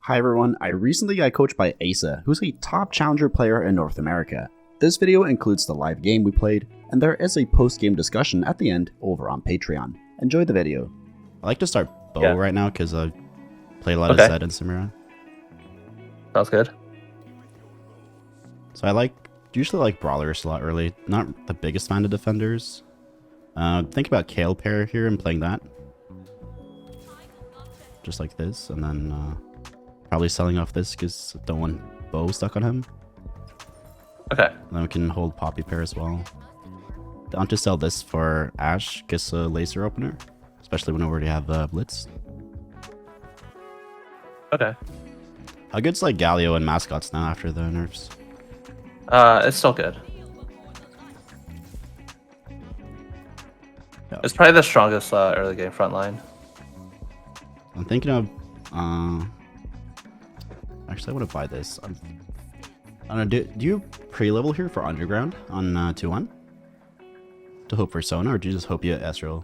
Hi everyone, I recently got coached by Asa, who's a top challenger player in North America. This video includes the live game we played, and there is a post-game discussion at the end over on Patreon. Enjoy the video. I like to start bow right now because I play a lot of Zed and Samira. Sounds good. So I usually like brawlers a lot early, not the biggest fan of defenders. Think about Kale pair here and playing that. Just like this, and then probably selling off this because I don't want bow stuck on him. Okay. And then we can hold Poppy pair as well. Don't just sell this for Ashe, gets a laser opener, especially when I already have Blitz. Okay. How good's like Galio and mascots now after the nerfs? It's still good. Yeah. It's probably the strongest early game front line. I'm thinking of actually I want to buy this. I don't know, do you pre-level here for underground on 2-1? To hope for Sona, or do you just hope you get Ezreal?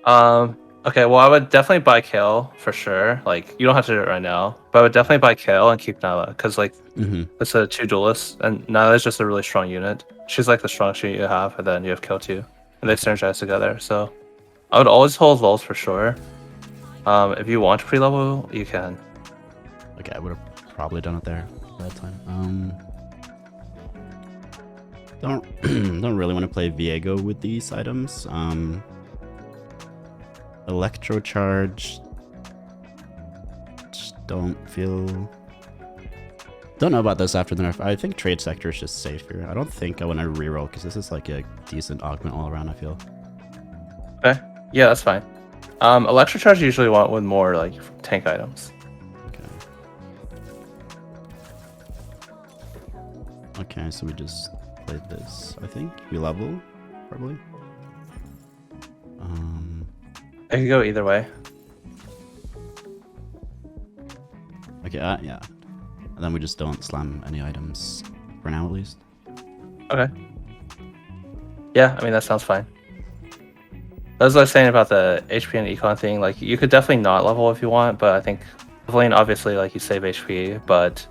Okay, well I would definitely buy Kale for sure. Like you don't have to do it right now, but I would definitely buy Kale and keep Nyla because like it's a 2 duelists and Nyla's just a really strong unit. She's like the strongest unit you have, and then you have Kale too, and they synergize together. So I would always hold lulls for sure. If you want to pre-level, you can. Okay, I would have probably done it there at that time. Don't really want to play Viego with these items. Electro charge. Just don't know about this after the nerf. I think trade sector is just safer. I don't think I want to reroll because this is like a decent augment all around, I feel. Okay. Yeah, that's fine. Electro charge you usually want with more like tank items. Okay, so we just played this. I think we level, probably. It could go either way. Okay, yeah. And then we just don't slam any items for now, at least. Okay. Yeah, I mean that sounds fine. As I was saying about the HP and econ thing, like you could definitely not level if you want, but I think leveling obviously like you save HP, but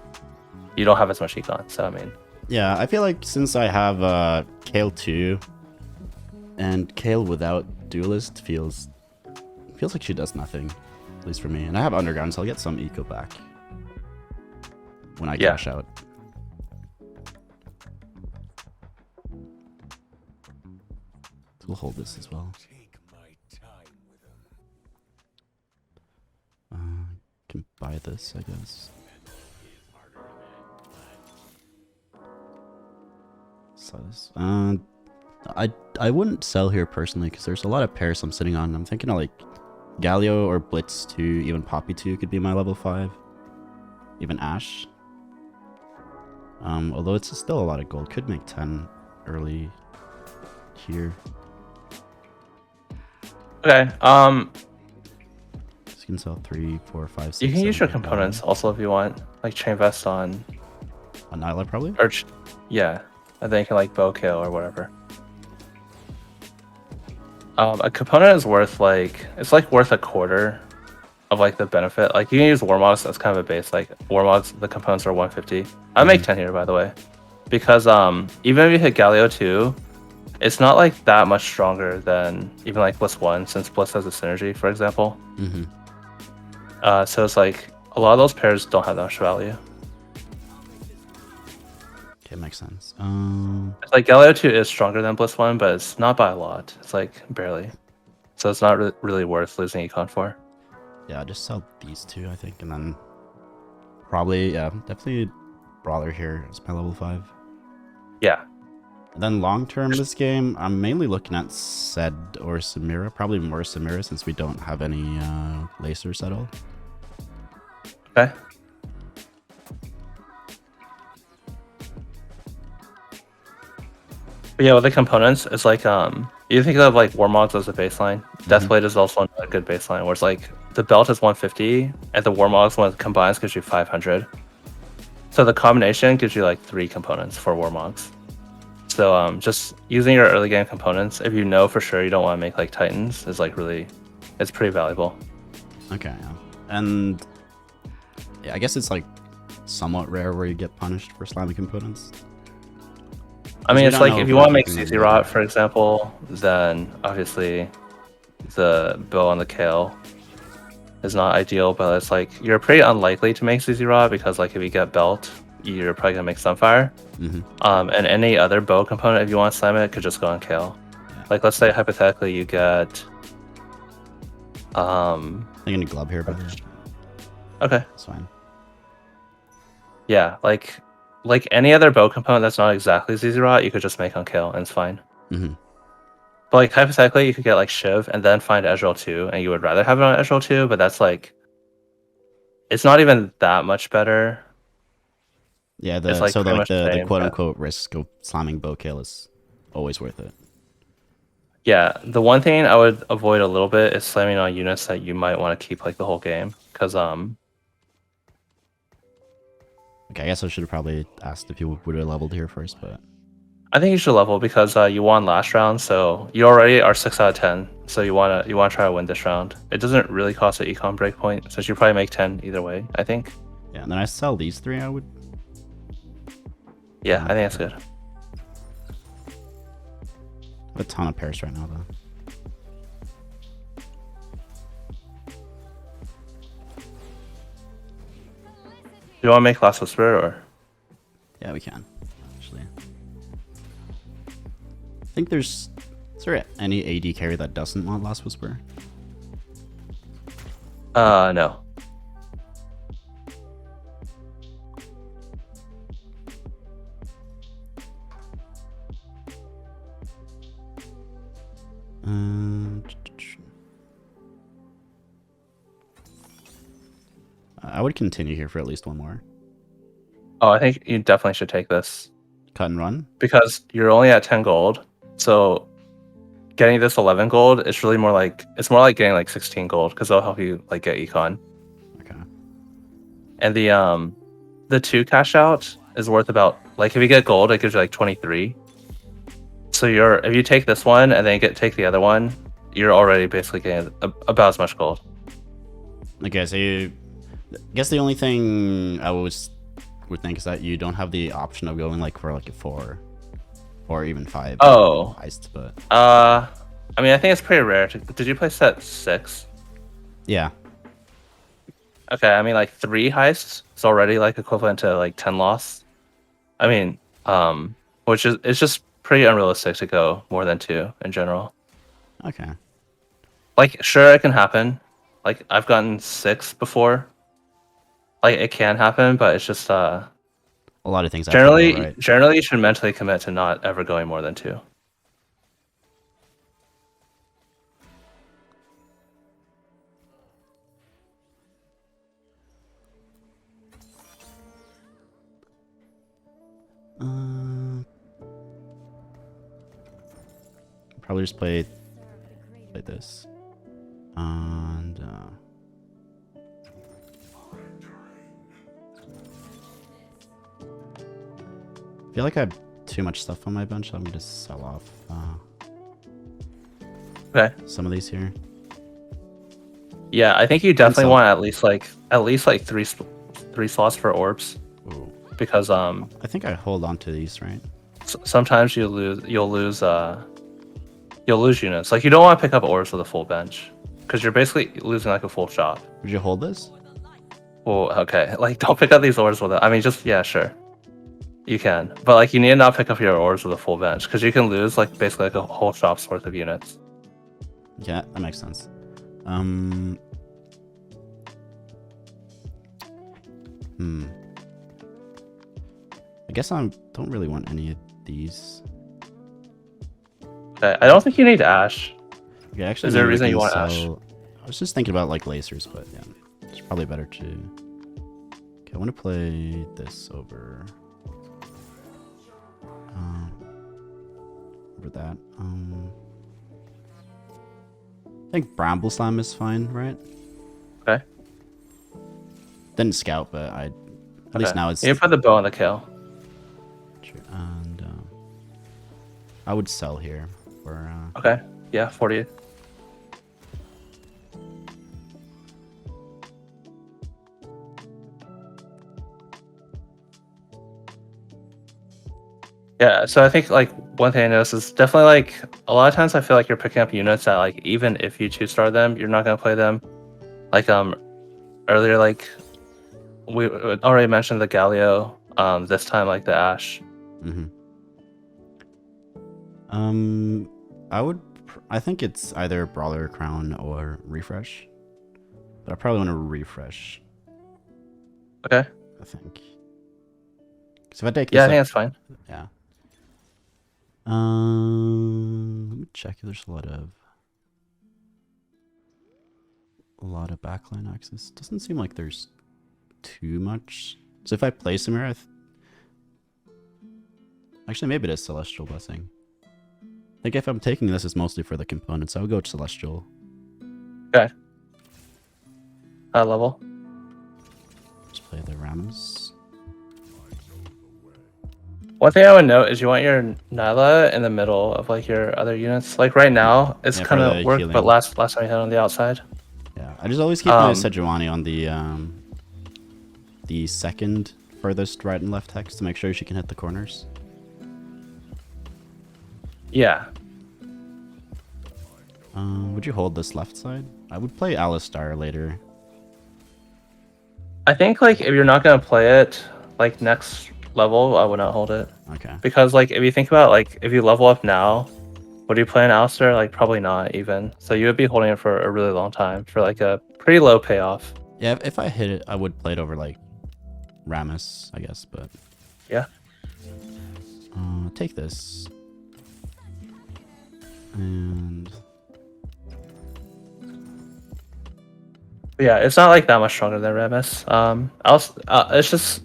you don't have as much econ. So I mean. Yeah, I feel like since I have Kale 2 and Kale without duelist feels like she does nothing, at least for me. And I have underground, so I'll get some eco back when I cash out. So we'll hold this as well. Can buy this, I guess. So this, I wouldn't sell here personally because there's a lot of pairs I'm sitting on. I'm thinking of like Galio or Blitz 2, even Poppy 2 could be my level 5. Even Ashe. Although it's still a lot of gold. Could make 10 early here. Okay. You can sell 3, 4, 5, 6. You can use your components also if you want, like chain vest on Nyla probably. Or yeah, and then you can like bow kill or whatever. A component is worth like worth a quarter of like the benefit. Like you can use Warmogs, that's kind of a base. Like Warmogs, the components are 150. I make 10 here by the way, because even if you hit Galio 2, it's not like that much stronger than even like Bliss 1 since Bliss has a synergy, for example. So it's like a lot of those pairs don't have that much value. Okay, makes sense. It's like Galio 2 is stronger than Bliss 1, but it's not by a lot. It's like barely. So it's not really worth losing econ for. Yeah, I'll just sell these two, I think, and then probably, yeah, definitely Brawler here is my level 5. Yeah. And then long term this game, I'm mainly looking at Zed or Samira. Probably more Samira since we don't have any lasers at all. Okay. But yeah, with the components, it's like you think of like Warmogs as a baseline. Deathblade is also a good baseline, where it's like the belt is 150, and the Warmogs when it combines gives you 500. So the combination gives you like 3 components for Warmogs. So just using your early game components, if you know for sure you don't want to make like Titans, is like really, it's pretty valuable. Okay, yeah. And Yeah, I guess it's like somewhat rare where you get punished for slamming components. I mean, it's like if you want to make CC Rot, for example, then obviously the bow on the Kale is not ideal, but it's like you're pretty unlikely to make CC Rot because like if you get belt, you're probably gonna make Sunfire. And any other bow component, if you want to slam it, could just go on Kale. Yeah. Like let's say hypothetically you get I'm gonna glove here, but okay, that's fine. Yeah, like any other bow component that's not exactly CC Rot, you could just make on Kale and it's fine. But like hypothetically, you could get like Shiv and then find Ezreal 2, and you would rather have it on Ezreal 2, but that's like it's not even that much better. Yeah, the quote unquote risk of slamming bow kill is always worth it. Yeah, the one thing I would avoid a little bit is slamming on units that you might want to keep like the whole game, because Okay, I guess I should have probably asked if you would have leveled here first, but I think you should level because you won last round, so you already are 6 out of 10. So you wanna try to win this round. It doesn't really cost an econ breakpoint, so you probably make 10 either way, I think. Yeah, and then I sell these 3. I would. Yeah, I think that's good. I have a ton of pairs right now, though. Do you want to make Last Whisper or? Yeah, we can. Actually, I think is there any AD carry that doesn't want Last Whisper? No. I would continue here for at least one more. Oh, I think you definitely should take this. Cut and run? Because you're only at 10 gold, so getting this 11 gold is really more like getting like 16 gold because they'll help you like get econ. Okay. And the 2 cash out is worth about like if you get gold, it gives you like 23. So if you take this one and then take the other one, you're already basically getting about as much gold. Okay, so I guess the only thing I would think is that you don't have the option of going like for like a 4 or even 5. Oh, heist, but I mean, I think it's pretty rare. Did you play set 6? Yeah. Okay, I mean, like 3 heists is already like equivalent to like 10 loss. I mean, which is it's just pretty unrealistic to go more than 2 in general. Okay. Like, sure, it can happen. Like, I've gotten 6 before. Like, it can happen, but it's just a lot of things. Generally, you should mentally commit to not ever going more than 2. Probably just play this, and I feel like I have too much stuff on my bench. So I'm gonna sell off okay, some of these here. Yeah, I think you definitely want at least like 3 slots for orbs. Ooh. Because I think I hold on to these, right? Sometimes you'll lose units. Like, you don't want to pick up orbs with a full bench because you're basically losing like a full shop. Would you hold this? Well, okay, like don't pick up these orbs with it. I mean, just yeah, sure, you can, but like you need to not pick up your orbs with a full bench because you can lose like basically like a whole shop's worth of units. Yeah, that makes sense. I guess I don't really want any of these. Okay, I don't think you need Ash. Okay, actually, is there a reason you want Ash? I was just thinking about like lasers, but yeah, it's probably better to. Okay, I want to play this over that. I think Bramble Slam is fine, right? Okay. Didn't scout, but at least now it's. You put the bow on the kill. True. And I would sell here for. Okay. Yeah, 40. Yeah, so I think like one thing I noticed is definitely like a lot of times I feel like you're picking up units that like even if you 2-star them, you're not gonna play them. Like earlier, like we already mentioned the Galio. This time like the Ash. I think it's either Brawler, Crown, or Refresh. But I probably want to Refresh. Okay. I think. So if I take Yeah, I this think up, that's fine. yeah. Let me check. There's a lot of backline access. Doesn't seem like there's too much. So if I play Samira, actually maybe it is Celestial Blessing. I think if I'm taking this, it's mostly for the components. I would go Celestial. Okay. Level. Just play the Ramos. One thing I would note is you want your Nyla in the middle of like your other units. Like right now, it's Yeah, kind for of the work, healing. but last time you had on the outside. Yeah, I just always keep my Sejuani on the second furthest right and left hex to make sure she can hit the corners. Yeah. Would you hold this left side? I would play Alistar later. I think like if you're not gonna play it like next level, I would not hold it. Okay. Because like if you think about like if you level up now, would you play an Alistair? Like probably not even. So you would be holding it for a really long time for like a pretty low payoff. Yeah, if I hit it, I would play it over like Rammus, I guess, but yeah. Take this. And yeah, it's not like that much stronger than Rammus. It's just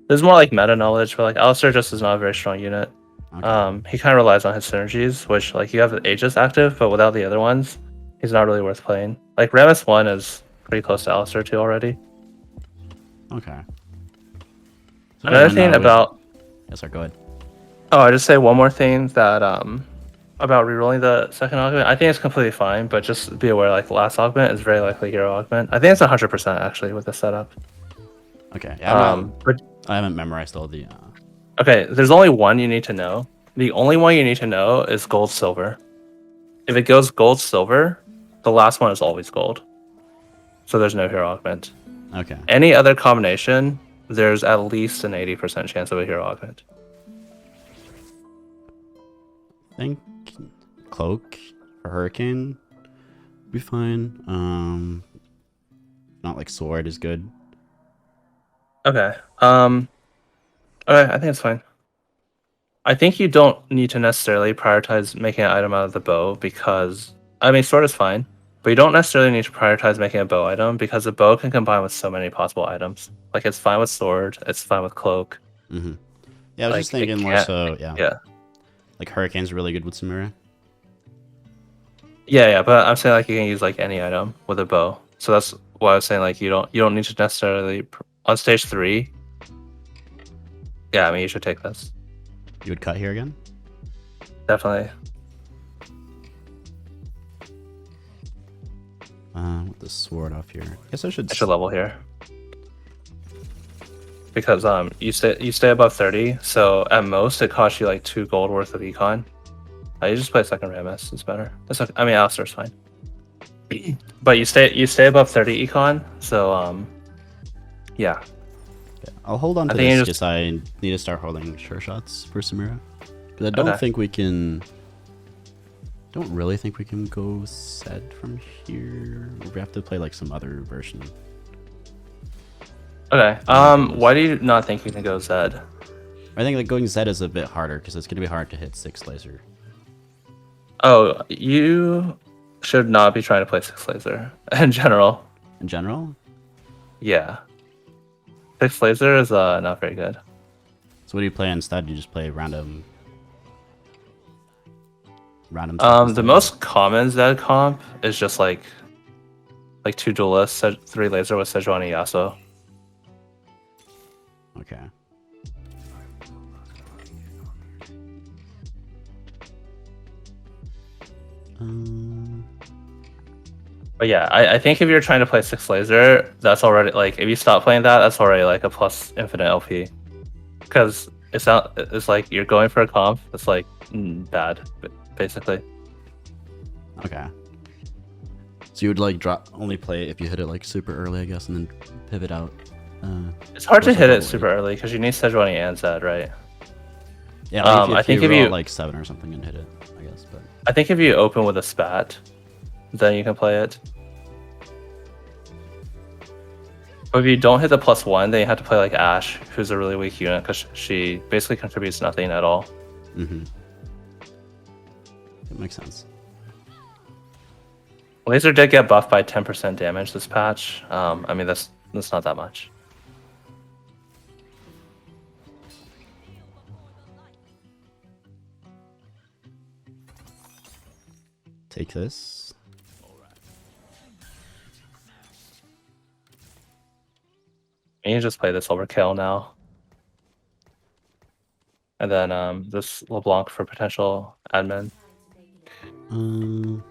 there's more like meta knowledge, but like Alistair just is not a very strong unit. Okay. He kind of relies on his synergies, which like you have Aegis active, but without the other ones, he's not really worth playing. Like Rammus 1 is pretty close to Alistair 2 already. Okay. So another thing about yes, sir, go ahead. Oh, I just say one more thing that about rerolling the second augment. I think it's completely fine, but just be aware like last augment is very likely hero augment. I think it's 100% actually with the setup. Okay. Yeah, but I haven't memorized all the. Okay, there's only one you need to know. The only one you need to know is gold silver. If it goes gold silver, the last one is always gold. So there's no hero augment. Okay. Any other combination, there's at least an 80% chance of a hero augment. I think Cloak or Hurricane would be fine. Not like Sword is good. Okay. Okay, I think it's fine. I think you don't need to necessarily prioritize making an item out of the bow because I mean sword is fine, but you don't necessarily need to prioritize making a bow item because the bow can combine with so many possible items. Like it's fine with sword, it's fine with cloak. Mm-hmm. Yeah, I was just thinking more so. Yeah. Yeah. Like Hurricane's really good with Samira. Yeah, but I'm saying like you can use like any item with a bow. So that's why I was saying like you don't need to necessarily on stage 3. Yeah, I mean you should take this. You would cut here again? Definitely. With the sword off here. I guess I should level here. Because you stay above 30, so at most it costs you like 2 gold worth of econ. You just play second Rammus, it's better. I mean Alistair's fine. But you stay above 30 econ, so yeah. I'll hold on to this because I need to start holding sure shots for Samira. Because I don't think we can. Don't really think we can go Zed from here. We have to play like some other version. Okay. Why do you not think you can go Zed? I think like going Zed is a bit harder because it's gonna be hard to hit 6 laser. Oh, you should not be trying to play 6 laser in general. In general? Yeah. 6 laser is not very good. So what do you play instead? You just play random. The most common Zed comp is just like 2 dualists, 3 laser with Sejuani Yasuo. Okay. But yeah, I think if you're trying to play 6 laser, that's already like if you stop playing that, that's already like a plus infinite LP. Because it's like you're going for a comp. It's like bad, basically. Okay. So you would like only play it if you hit it like super early, I guess, and then pivot out. It's hard to hit it late. super early because you need Sejuani and Zed, right? Yeah, like I think if roll you out, like 7 or something and hit it, I guess. But I think if you open with a spat, then you can play it. But if you don't hit the +1, then you have to play like Ashe, who's a really weak unit because she basically contributes nothing at all. It makes sense. Laser did get buffed by 10% damage this patch. I mean that's not that much. Take this. And you just play this overkill now. And then this LeBlanc for potential admin. You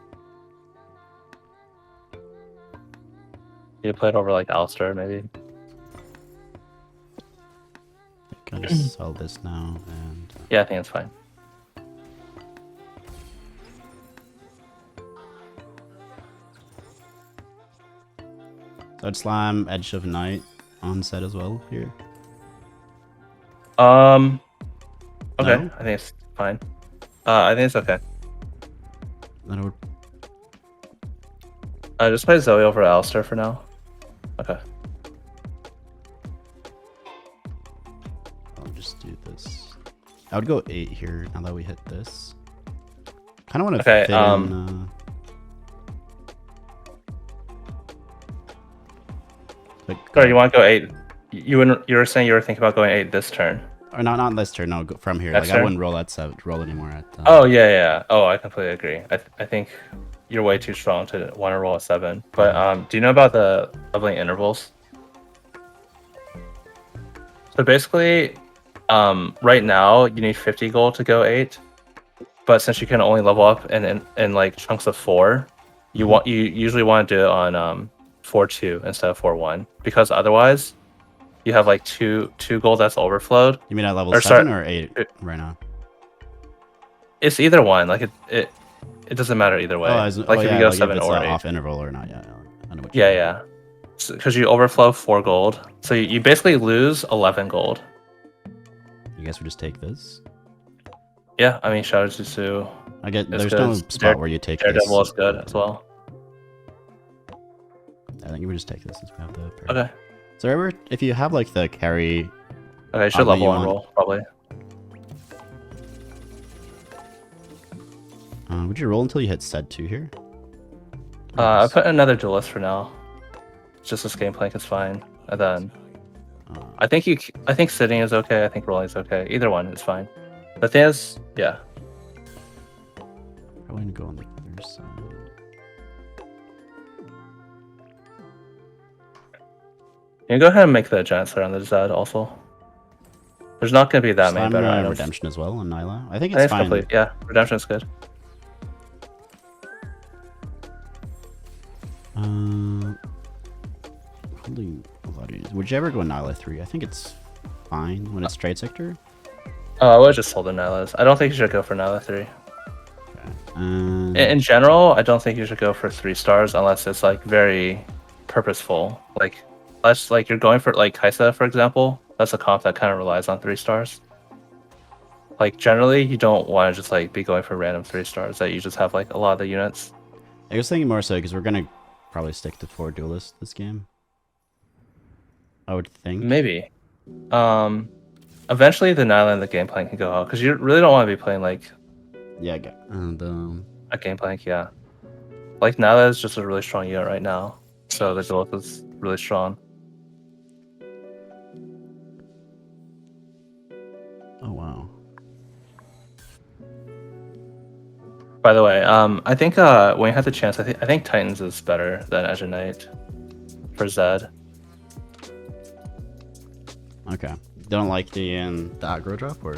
play it over like Alistair, maybe. Gotta sell this now and. Yeah, I think it's fine. So I'd slam Edge of Night on set as well here. Okay, No? I think it's fine. I think it's okay. Then I would. Just play Zoe over Alistair for now. Okay. I'll just do this. I would go 8 here now that we hit this. Kind of want to fit in. Sorry, you want to go 8? You were saying you were thinking about going 8 this turn. Or not this turn. No, go from here. Next like turn? I wouldn't roll at 7. Roll anymore at. Oh yeah. Oh, I completely agree. I think you're way too strong to want to roll a 7. But do you know about the leveling intervals? So basically, right now you need 50 gold to go 8. But since you can only level up in like chunks of 4, you usually want to do it on 4-2 instead of 4-1 because otherwise you have like two gold that's overflowed. You mean at level 7 or 8 right now? It's either one. Like it doesn't matter either way. If you go 7 or 8. Off interval or not? Yeah. I know what Yeah. Because you overflow 4 gold, so you basically lose 11 gold. You guess we just take this. Yeah, I mean Shadow Jutsu. I get there's no spot where you take this. Daredevil is good as well. I think you would just take this since we have the parry. Okay. So remember, if you have like the carry. Okay, you should level 1 roll probably. Would you roll until you hit Sed 2 here? I put another duelist for now. Just this game plank is fine, and then I think sitting is okay. I think rolling is okay. Either one is fine. The thing is, yeah. Probably gonna go on the other side. You can go ahead and make the giant slayer on the Zed also. There's not gonna be that many better items. Redemption as well on Nyla. I think it's fine. Complete. Yeah, redemption is good. Would you ever go Nyla 3? I think it's fine when it's straight sector. Oh, I would just hold the Nylas. I don't think you should go for Nyla 3. Okay. In general, I don't think you should go for 3 stars unless it's like very purposeful. Like, unless like you're going for like Kaisa, for example. That's a comp that kind of relies on 3 stars. Like generally, you don't want to just like be going for random 3 stars that you just have like a lot of the units. I was thinking more so because we're gonna probably stick to 4 duelists this game. I would think. Maybe. Eventually the Nyla and the game plan can go out because you really don't want to be playing like. Yeah, and a game plank, yeah. Like Nyla is just a really strong unit right now, so the duelist is really strong. Oh wow. By the way, I think when you have the chance, I think Titans is better than Edge of Night for Zed. Okay. Don't like the aggro drop or?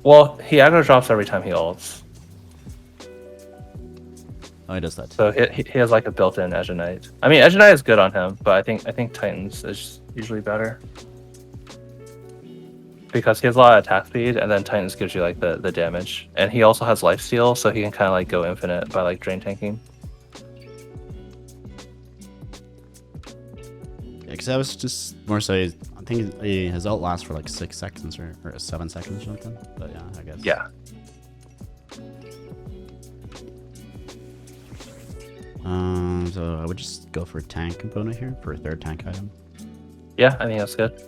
Well, he aggro drops every time he ults. Oh, he does that too. So he has like a built-in Edge of Night. I mean, Edge of Night is good on him, but I think Titans is usually better. because he has a lot of attack speed, and then Titans gives you like the damage, and he also has lifesteal, so he can kind of like go infinite by like drain tanking. Yeah, because I was just more so. I think his ult lasts for like 6 seconds or 7 seconds or something. But yeah, I guess. Yeah. So I would just go for a tank component here for a third tank item. Yeah, I think that's good.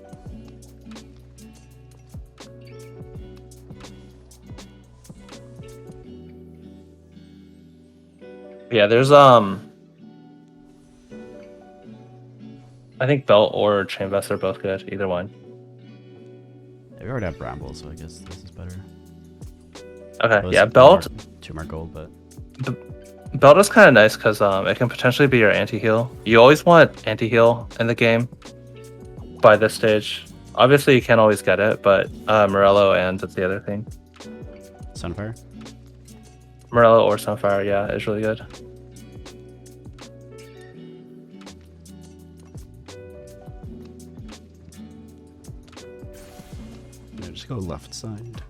Yeah, there's I think Belt or Chain Vest are both good. Either one. Yeah, we already have Bramble, so I guess this is better. Okay, yeah, Belt. 2 more gold, but Belt is kind of nice because it can potentially be your anti-heal. You always want anti-heal in the game by this stage. Obviously, you can't always get it, but Morello and that's the other thing. Sunfire? Morello or Sunfire, yeah, is really good. Yeah, just go left side.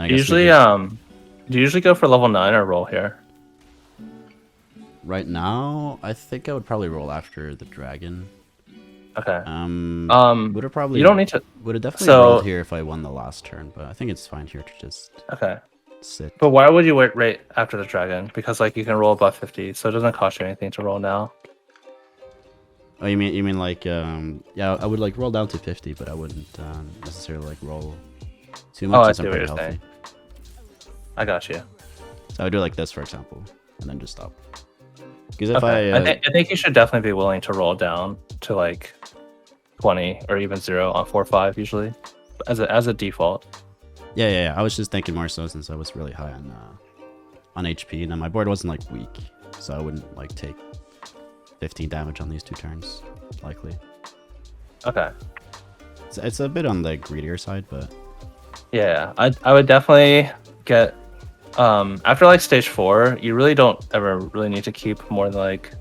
Usually, do you usually go for level 9 or roll here? Right now, I think I would probably roll after the dragon. Okay. Would have probably. You don't need to. Would have definitely rolled here if I won the last turn, but I think it's fine here to just. Okay. Sit. But why would you wait right after the dragon? Because like you can roll above 50, so it doesn't cost you anything to roll now. Oh, you mean like yeah, I would like roll down to 50, but I wouldn't necessarily like roll too much. Oh, I see I'm what pretty you're healthy. saying. I got you. So I would do like this, for example, and then just stop. Because if I think you should definitely be willing to roll down to like 20 or even 0 on 4-5 usually, as a default. Yeah. I was just thinking more so since I was really high on HP, and my board wasn't like weak, so I wouldn't like take 15 damage on these 2 turns, likely. Okay. It's a bit on the greedier side, but yeah, I would definitely get after like stage 4, you really don't ever really need to keep more than like,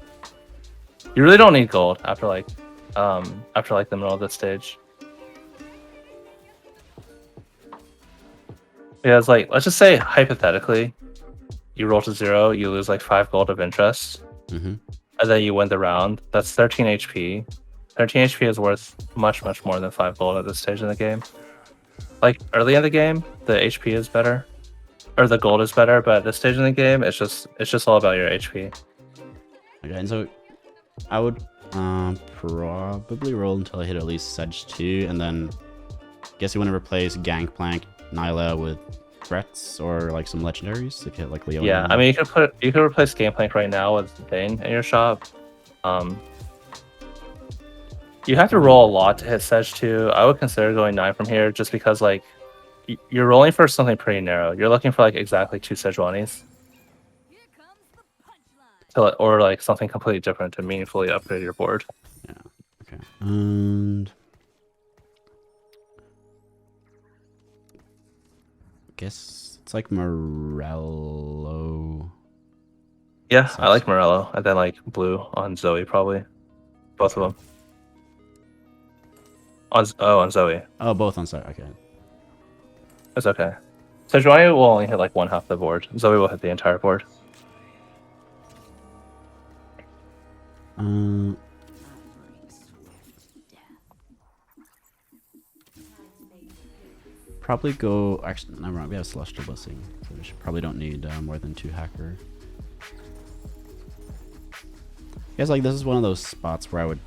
you really don't need gold after like the middle of this stage. Yeah, it's like, let's just say hypothetically you roll to 0, you lose like 5 gold of interest, and then you win the round. That's 13 HP. 13 HP is worth much more than 5 gold at this stage in the game. Like early in the game, the HP is better, or the gold is better, but at this stage in the game, it's just all about your HP. Okay, and so I would probably roll until I hit at least Sedge 2, and then guess you want to replace Gangplank, Nyla with threats or like some legendaries if you hit like Leona. Yeah, I mean you could replace Gangplank right now with Thane in your shop. You have to roll a lot to hit Sedge 2. I would consider going 9 from here just because like you're rolling for something pretty narrow. You're looking for like exactly 2 Sejuanis. Or like something completely different to meaningfully upgrade your board. Yeah. Okay. And guess it's like Morello. Yeah, I like Morello, and then like blue on Zoe probably. Both of them. On Zoe. Oh, both on Zoe. Okay. It's okay. Sejuani will only hit like 1/2 the board. Zoe will hit the entire board. Probably go. Actually, no, wrong. We have Celestial Blessing, so we probably don't need more than 2 hacker. I guess like this is one of those spots where I would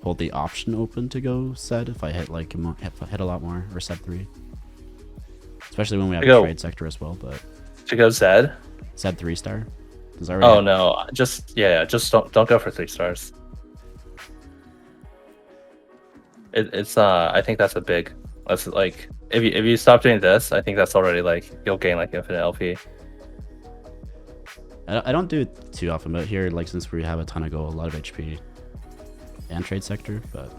hold the option open to go Sed if I hit like if I hit a lot more, or Sed 3. Especially when we have a trade sector as well. But to go Zed? Sed 3-star. Oh no, just don't go for 3 stars. It's I think that's a big That's like if you stop doing this, I think that's already like you'll gain like infinite LP. I don't do it too often, but here, like, since we have a ton of gold, a lot of HP, and trade sector, but...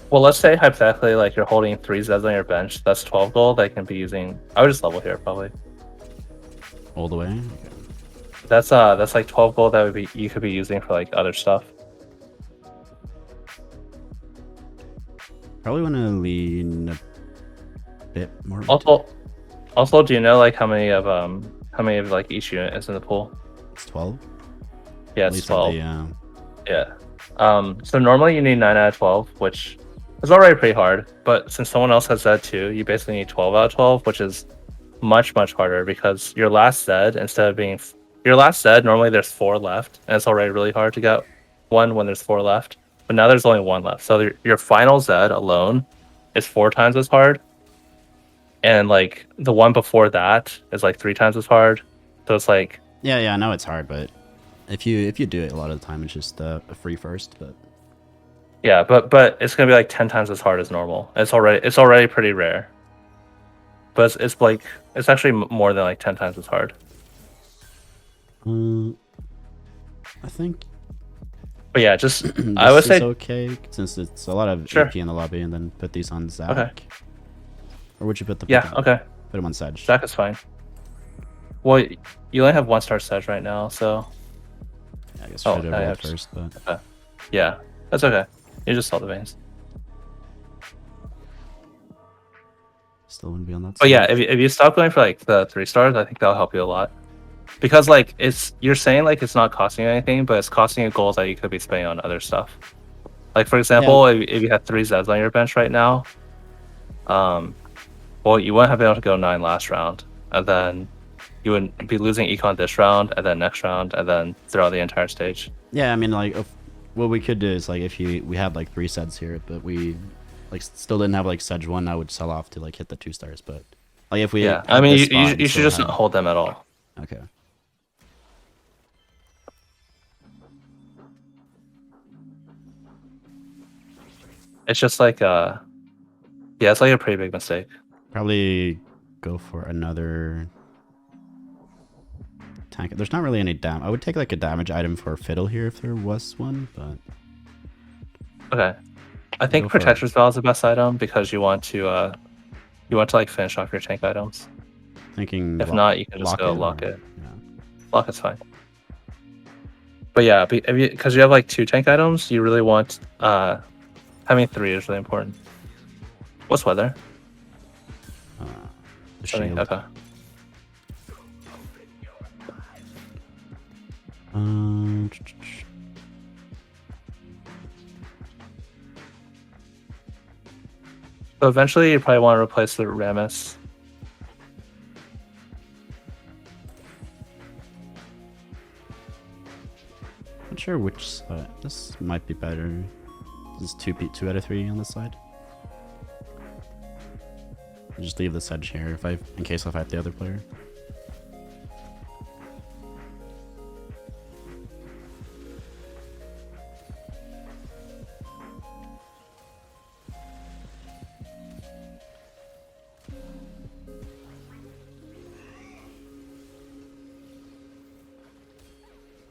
Well, let's say hypothetically, like, you're holding 3 Zeds on your bench, that's 12 gold that you can be using... I would just level here, probably. All the way? Okay. That's like 12 gold that you could be using for, like, other stuff. Probably want to lean a bit more... Also, do you know, like, how many of like, each unit is in the pool? It's 12? Yeah, it's 12. Yeah. So normally you need 9 out of 12, which is already pretty hard, but since someone else has Zed too, you basically need 12 out of 12, which is much harder because your last Zed, instead of being your last Zed, normally there's 4 left, and it's already really hard to get one when there's 4 left, but now there's only 1 left. So your final Zed alone is 4 times as hard, and like the one before that is like 3 times as hard. So it's like yeah, I know it's hard, but if you do it a lot of the time, it's just a free first. But yeah, but it's gonna be like 10 times as hard as normal. It's already pretty rare, but it's like it's actually more than like 10 times as hard. I think. But yeah, just I would say okay, since it's a lot of AP in the lobby, and then put these on Zach. Okay. Or would you put the okay. Put him on Sedge. Zach is fine. Well, you only have 1-star Sedge right now, so yeah, I guess should have rolled first, but okay. Yeah, that's okay. You just saw the veins. Still wouldn't be on that side. But yeah, if you stop going for like the 3 stars, I think that'll help you a lot. Because like you're saying like it's not costing you anything, but it's costing you gold that you could be spending on other stuff. Like for example, if you had 3 Zeds on your bench right now, well, you wouldn't have been able to go 9 last round, and then you would be losing econ this round, and then next round, and then throughout the entire stage. Yeah, I mean, like, what we could do is like if we had like 3 Zeds here, but we like still didn't have like Sedge 1, I would sell off to like hit the 2 stars. But like if we, yeah, I mean, you should just not hold them at all. Okay. It's just like yeah, it's like a pretty big mistake. Probably go for another tank. There's not really any damage. I would take like a damage item for Fiddle here if there was one, but okay. I think Protector's Vow is the best item because you want to like finish off your tank items. Thinking if not, you can just go lock it. Yeah. Lock it's fine. But yeah, because you have like 2 tank items, you really want having 3 is really important. What's weather? The shield. Okay. So eventually you probably want to replace the Rammus. Not sure which side. This might be better. This is 2 out of 3 on this side. I'll just leave the Sedge here in case I fight the other player.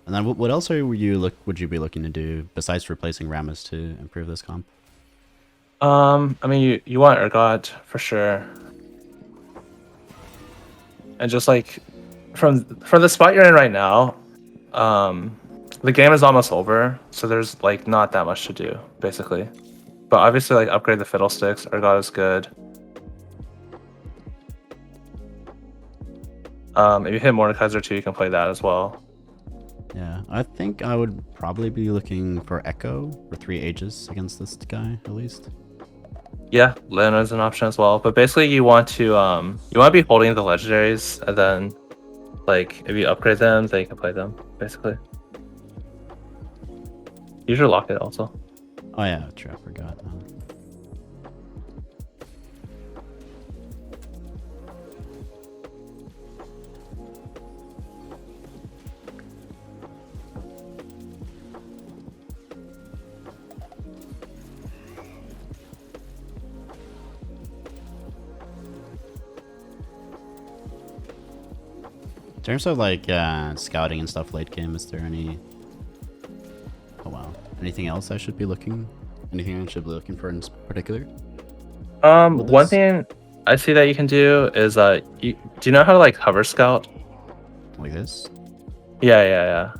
And then what else would you be looking to do besides replacing Rammus to improve this comp? I mean, you want Urgot for sure, and just like from the spot you're in right now, the game is almost over, so there's like not that much to do basically. But obviously, like upgrade the Fiddlesticks. Urgot is good. If you hit Mordekaiser too, you can play that as well. Yeah, I think I would probably be looking for Echo for 3 Ages against this guy at least. Yeah, Lena is an option as well. But basically, you want to be holding the legendaries, and then like if you upgrade them, then you can play them. Basically, you should lock it also. Oh yeah, true. I forgot. terms of like scouting and stuff late game, is there any? Oh wow. Anything else I should be looking? Anything I should be looking for in particular? One thing I see that you can do is do you know how to like hover scout? Like this? Yeah.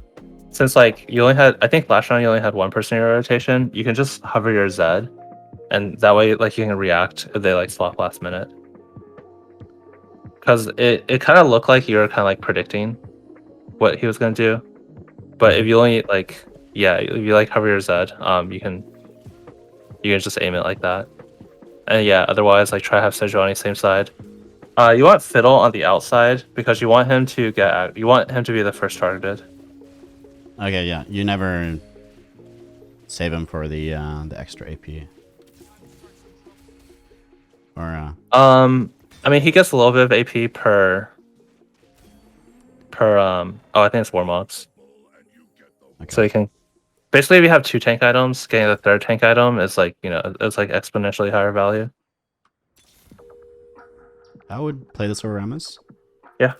Since like you only had, I think last round you only had one person in your rotation, you can just hover your Z, and that way like you can react if they like swap last minute. Because it kind of looked like you were kind of like predicting what he was gonna do, but if you only like if you like hover your Z, you can just aim it like that. And yeah, otherwise like try to have Sejuani same side. You want Fiddle on the outside because you want him to be the first targeted. Okay, yeah. You never save him for the extra AP. Or I mean he gets a little bit of AP per I think it's Warmogs. Okay. So you can basically, if you have 2 tank items, getting the 3rd tank item is like, it's like exponentially higher value. I would play this over Rammus. Yeah.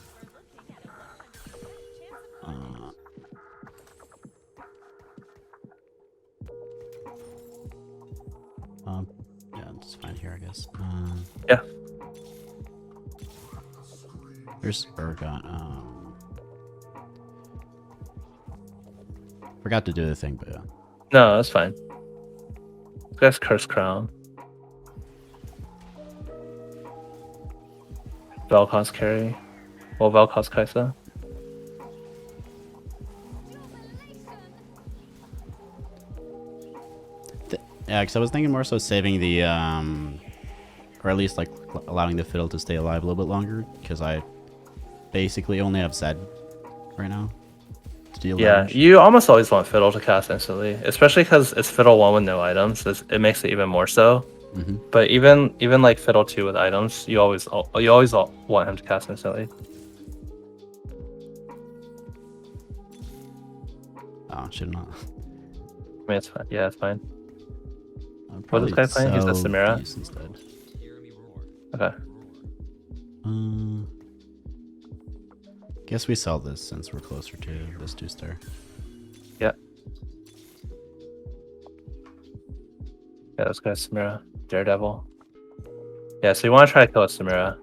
Yeah, it's fine here, I guess. Yeah. Here's Urgot. Forgot to do the thing, but yeah. No, that's fine. That's Curse Crown. Vel'Koz carry. Well, Vel'Koz Kaisa. Yeah, because I was thinking more so saving the, or at least like allowing the Fiddle to stay alive a little bit longer, because I basically only have Zed right now to deal damage. You almost always want Fiddle to cast instantly, especially because it's Fiddle 1 with no items. It makes it even more so. Mm-hmm. But even like Fiddle 2 with items, you always want him to cast instantly. Oh, should not. I mean, it's fine. Yeah, it's fine. What is this guy playing? He's the Samira. Instead. Okay. Guess we sell this since we're closer to this 2-star. Yeah. Yeah, this guy's Samira. Daredevil. Yeah, so you want to try to kill a Samira.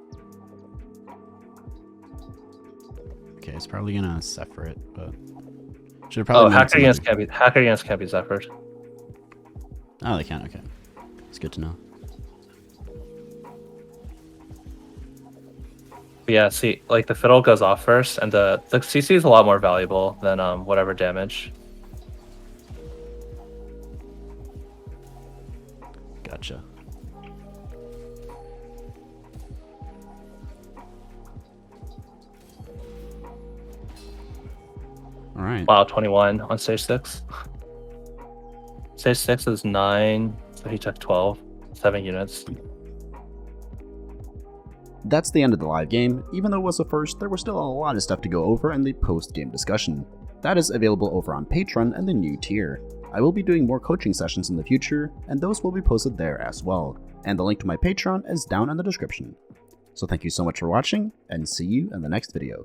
Okay, it's probably gonna Zephyr it, but should probably. Oh, hacker against can't be Zephyred. Oh, they can't. Okay, it's good to know. But yeah, see, like the Fiddle goes off first, and the CC is a lot more valuable than whatever damage. Gotcha. All right. Wow, 21 on stage 6. Stage 6 is 9, so he took 12, 7 units. That's the end of the live game. Even though it was the first, there was still a lot of stuff to go over in the post-game discussion. That is available over on Patreon and the new tier. I will be doing more coaching sessions in the future, and those will be posted there as well. And the link to my Patreon is down in the description. So thank you so much for watching, and see you in the next video.